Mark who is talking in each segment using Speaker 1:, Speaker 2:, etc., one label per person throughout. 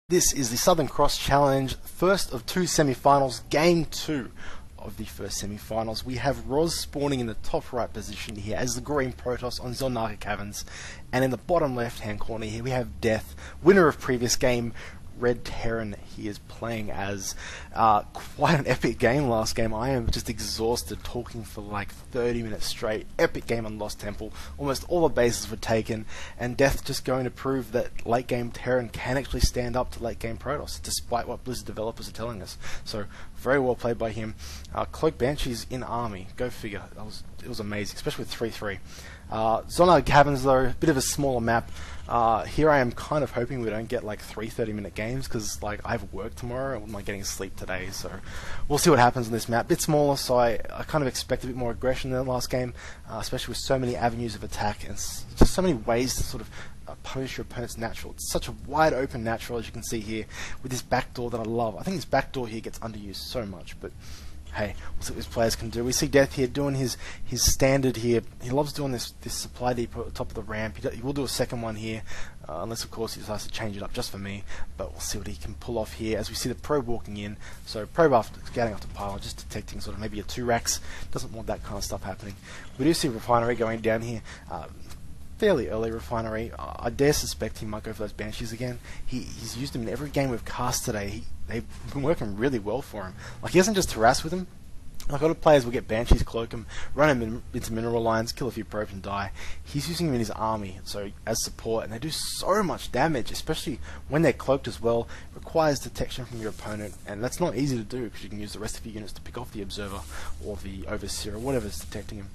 Speaker 1: This is the Southern Cross Challenge, first of two semi-finals, game 2 of the first semi-finals. We have Roz spawning in the top right position here as the green Protoss on Zelnaka Caverns, and in the bottom left hand corner here we have Death, winner of previous game, Red Terran. He is playing as quite an epic game last game. I am just exhausted talking for like 30 minutes straight. Epic game on Lost Temple. Almost all the bases were taken, and Death just going to prove that late game Terran can actually stand up to late game Protoss, despite what Blizzard developers are telling us. So very well played by him. Cloak Banshees in army. Go figure. It was amazing, especially with 3-3. Zelnaka Caverns though, a bit of a smaller map. Here I am kind of hoping we don't get like 3 30-minute games, because like I have work tomorrow and I'm not getting sleep today, so we'll see what happens on this map. Bit smaller, so I kind of expect a bit more aggression than the last game, especially with so many avenues of attack and just so many ways to sort of punish your opponent's natural. It's such a wide open natural, as you can see here, with this backdoor that I love. I think this backdoor here gets underused so much, but hey, we'll see what these players can do. We see Death here doing his standard here. He loves doing this supply depot at the top of the ramp. He will do a second one here, unless of course he decides to change it up just for me. But we'll see what he can pull off here as we see the probe walking in. So probe after scouting off the pylon, just detecting sort of maybe a 2 racks. Doesn't want that kind of stuff happening. We do see refinery going down here. Fairly early refinery. I dare suspect he might go for those Banshees again. He's used them in every game we've cast today. They've been working really well for him. Like, he doesn't just harass with them. Like, other players will get Banshees, cloak him, run him into mineral lines, kill a few probes and die. He's using them in his army, so as support, and they do so much damage, especially when they're cloaked as well. It requires detection from your opponent, and that's not easy to do, because you can use the rest of your units to pick off the Observer or the Overseer or whatever's detecting him.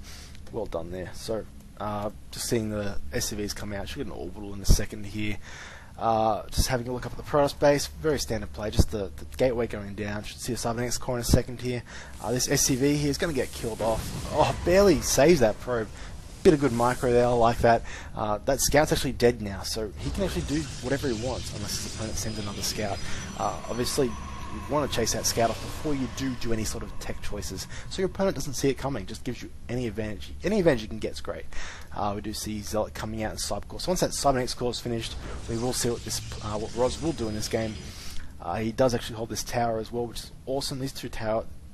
Speaker 1: Well done there. So just seeing the SCVs come out. Should get an orbital in a second here. Just having a look up at the Protoss base. Very standard play. Just the gateway going down. Should see a Cybernex core in a second here. This SCV here is going to get killed off. Oh, barely saves that probe. Bit of good micro there. I like that. That scout's actually dead now, so he can actually do whatever he wants unless his opponent sends another scout. Obviously, you want to chase that scout off before you do any sort of tech choices, so your opponent doesn't see it coming. Just gives you any advantage. Any advantage you can get is great. We do see Zealot coming out in Cybercore. So once that Cybernex core is finished, we will see what Roz will do in this game. He does actually hold this tower as well, which is awesome.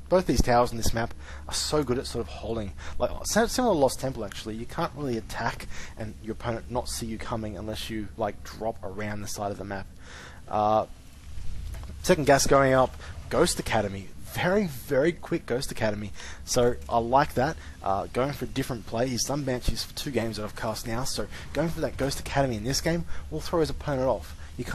Speaker 1: Both these towers in this map are so good at sort of holding, like similar to Lost Temple actually. You can't really attack and your opponent not see you coming unless you like drop around the side of the map. Second gas going up, Ghost Academy. Very, very quick Ghost Academy. So I like that. Going for a different play. He's done Banshees for 2 games that I've cast now, so going for that Ghost Academy in this game will throw his opponent off. You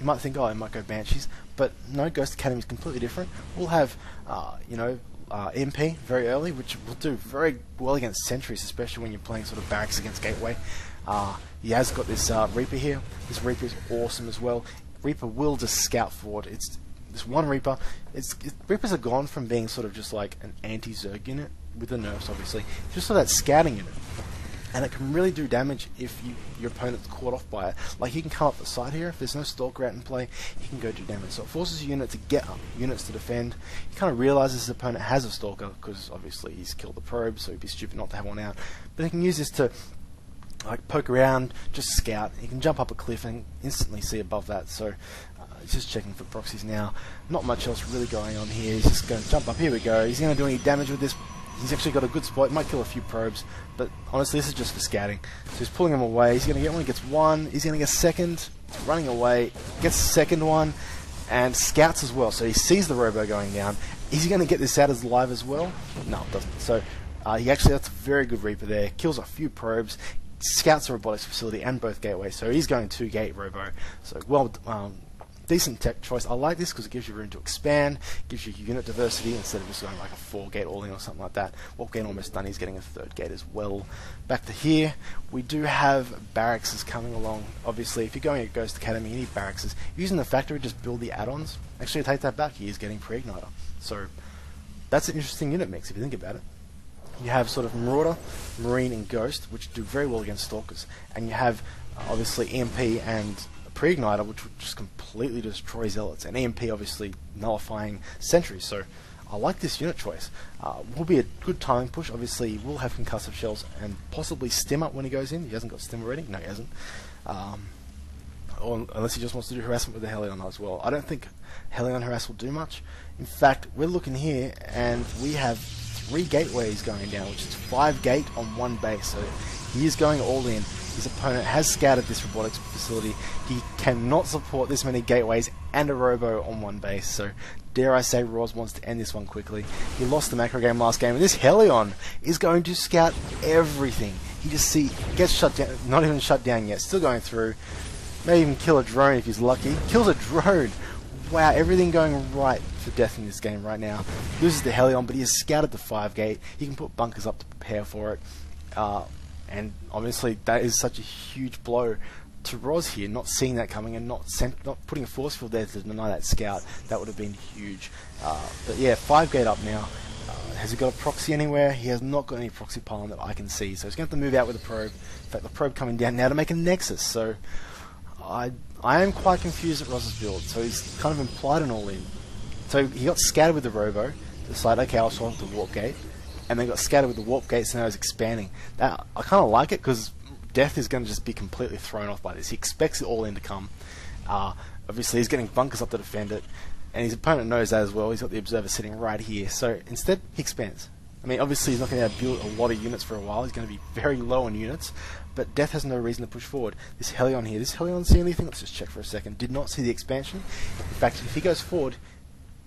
Speaker 1: might think, oh, I might go Banshees, but no, Ghost Academy is completely different. We'll have, MP very early, which will do very well against sentries, especially when you're playing sort of barracks against gateway. He has got this Reaper here. This Reaper is awesome as well. Reaper will just scout forward. It's this one Reaper. Reapers are gone from being sort of just like an anti-Zerg unit with the nerfs, obviously, just sort of that scouting unit, and it can really do damage if your opponent's caught off by it. Like, he can come up the side here. If there's no Stalker out in play, he can go do damage. So it forces your unit to get up, units to defend. He kind of realizes his opponent has a Stalker because obviously he's killed the probe, so he'd be stupid not to have one out. But he can use this to like poke around, just scout. He can jump up a cliff and instantly see above that. So he's just checking for proxies now. Not much else really going on here. He's just going to jump up. Here we go. He's going to do any damage with this. He's actually got a good spot. Might kill a few probes, but honestly, this is just for scouting. So he's pulling him away. He's going to get one. He gets one. He's going to get second. Running away. Gets the second one, and scouts as well. So he sees the robo going down. Is he going to get this out as live as well? No, it doesn't. So that's a very good Reaper there. Kills a few probes. Scouts the robotics facility and both gateways, so he's going 2-gate robo. So decent tech choice. I like this because it gives you room to expand, gives you unit diversity instead of just going like a 4-gate all-in or something like that. Well, game almost done. He's getting a 3rd gate as well. Back to here, we do have barracks coming along. Obviously, if you're going at Ghost Academy, you need barracks. Using the factory, just build the add-ons. Actually, take that back. He is getting pre-igniter. So that's an interesting unit mix if you think about it. You have sort of Marauder, Marine, and Ghost, which do very well against Stalkers. And you have, obviously, EMP and Pre-Igniter, which would just completely destroy Zealots. And EMP, obviously, nullifying sentries. So I like this unit choice. Will be a good timing push. Obviously, he will have concussive shells and possibly stim up when he goes in. He hasn't got stim already. No, he hasn't. or unless he just wants to do harassment with the Helion as well. I don't think Helion harass will do much. In fact, we're looking here, and we have 3 gateways going down, which is 5 gate on 1 base. So he is going all in. His opponent has scouted this robotics facility. He cannot support this many gateways and a robo on 1 base. So dare I say, Roz wants to end this one quickly. He lost the macro game last game, and this Helion is going to scout everything. He just gets shut down, not even shut down yet, still going through. May even kill a drone if he's lucky. Kills a drone. Wow, everything going right for deth in this game right now. Loses the Helion, but he has scouted the 5 gate. He can put bunkers up to prepare for it. And obviously that is such a huge blow to Roz here, not seeing that coming and not putting a force field there to deny that scout. That would have been huge. But yeah, 5 gate up now. Has he got a proxy anywhere? He has not got any proxy pylon that I can see, so he's going to have to move out with the probe. In fact, the probe coming down now to make a nexus, so I am quite confused at Roz's build. So he's kind of implied an all-in. So he got scattered with the robo, decided, okay, I'll swap the warp gate, and then got scattered with the warp gate, so now he's expanding. That, I kind of like it, because deth is going to just be completely thrown off by this. He expects it all in to come. Obviously, he's getting bunkers up to defend it, and his opponent knows that as well. He's got the observer sitting right here. So instead, he expands. I mean, obviously, he's not going to build a lot of units for a while. He's going to be very low on units, but deth has no reason to push forward. This Helion here, does Helion see anything? Let's just check for a second. Did not see the expansion. In fact, if he goes forward,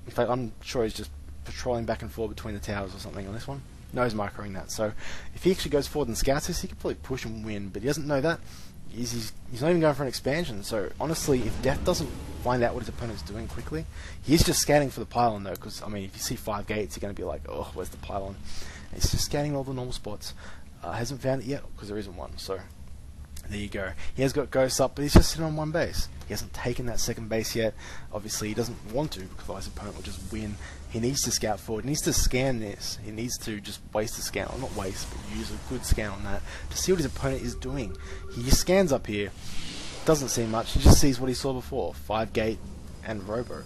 Speaker 1: in fact, I'm sure he's just patrolling back and forth between the towers or something on this one. No, he's microing that. So if he actually goes forward and scouts this, he could probably push and win, but he doesn't know that. He's not even going for an expansion. So honestly, if deth doesn't find out what his opponent's doing quickly, he's just scanning for the pylon though, because I mean, if you see 5 gates, you're going to be like, oh, where's the pylon? And he's just scanning all the normal spots. Hasn't found it yet, because there isn't one. So there you go. He has got ghosts up, but he's just sitting on 1 base. He hasn't taken that 2nd base yet. Obviously, he doesn't want to, because his opponent will just win. He needs to scout forward. He needs to scan this. He needs to just waste a scan, or not waste, but use a good scan on that to see what his opponent is doing. He just scans up here, doesn't see much. He just sees what he saw before: 5 gate and robo.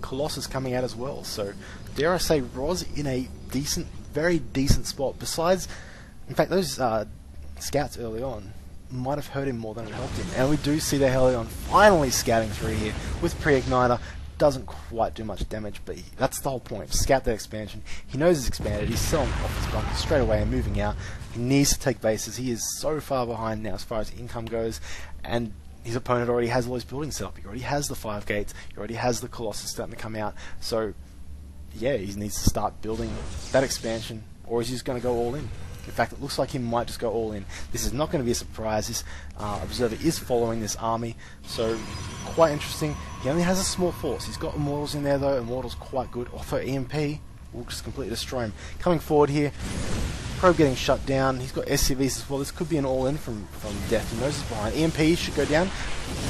Speaker 1: Colossus coming out as well. So dare I say, Roz in a decent, very decent spot. Besides, in fact, those scouts early on might have hurt him more than it helped him. And we do see the Helion finally scouting through here with pre-igniter. Doesn't quite do much damage, but that's the whole point. Scout that expansion. He knows it's expanded. He's selling off his bunker straight away and moving out. He needs to take bases. He is so far behind now as far as income goes, and his opponent already has all his buildings set up. He already has the 5 gates. He already has the Colossus starting to come out. So yeah, he needs to start building that expansion, or is he just going to go all in? In fact, it looks like he might just go all in. This is not going to be a surprise. This observer is following this army, so quite interesting. He only has a small force. He's got Immortals in there, though. Immortals quite good. Offer EMP will just completely destroy him. Coming forward here, probe getting shut down. He's got SCVs as well. This could be an all-in from deth. He knows it's behind. EMP should go down.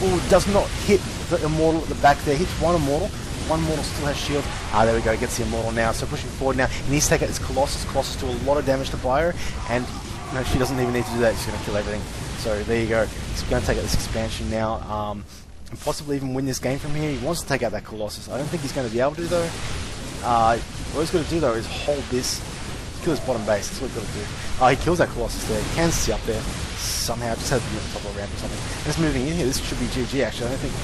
Speaker 1: Oh, does not hit the Immortal at the back there. Hits one Immortal. One Mortal still has shield. There we go, gets the Immortal now. So pushing forward now. He needs to take out this Colossus. Colossus do a lot of damage to Bio, and no, she doesn't even need to do that. She's going to kill everything. So there you go. He's going to take out this expansion now, and possibly even win this game from here. He wants to take out that Colossus. I don't think he's going to be able to, though. What he's going to do, though, is hold this, kill his bottom base. That's what he's got to do. He kills that Colossus there. He can see up there. Somehow, just has to be on top of a ramp or something. And it's moving in here. This should be GG, actually. I don't think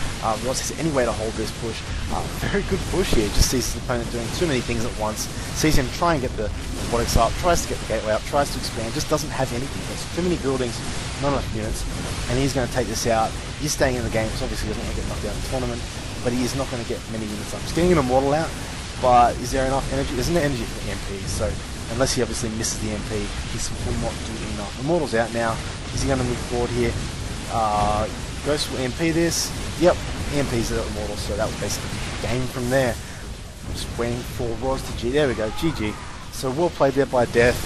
Speaker 1: Ross has any way to hold this push. Very good push here. Just sees his opponent doing too many things at once. Sees him try and get the robotics up, tries to get the gateway up, tries to expand, just doesn't have anything. There's too many buildings, not enough units, and he's going to take this out. He's staying in the game, so obviously he doesn't want to get knocked out in the tournament, but he is not going to get many units up. He's getting an Immortal out, but is there enough energy? There's no energy for the MP, so unless he obviously misses the MP, he will not do enough. Immortal's out now. Is he going to move forward here? Ghost will MP this. Yep, EMP's at Immortal, so that was basically the game from there. Just waiting for Roz to G. There we go, GG. So well played there by deth.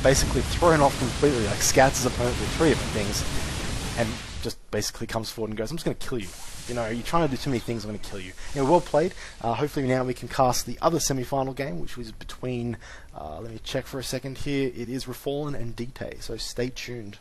Speaker 1: Basically thrown off completely, like scouts his opponent with 3 different things, and just basically comes forward and goes, I'm just going to kill you. You know, you're trying to do too many things, I'm going to kill you. Anyway, well played. Hopefully now we can cast the other semi-final game, which was between, let me check for a second here, it is Refallen and Dete, so stay tuned.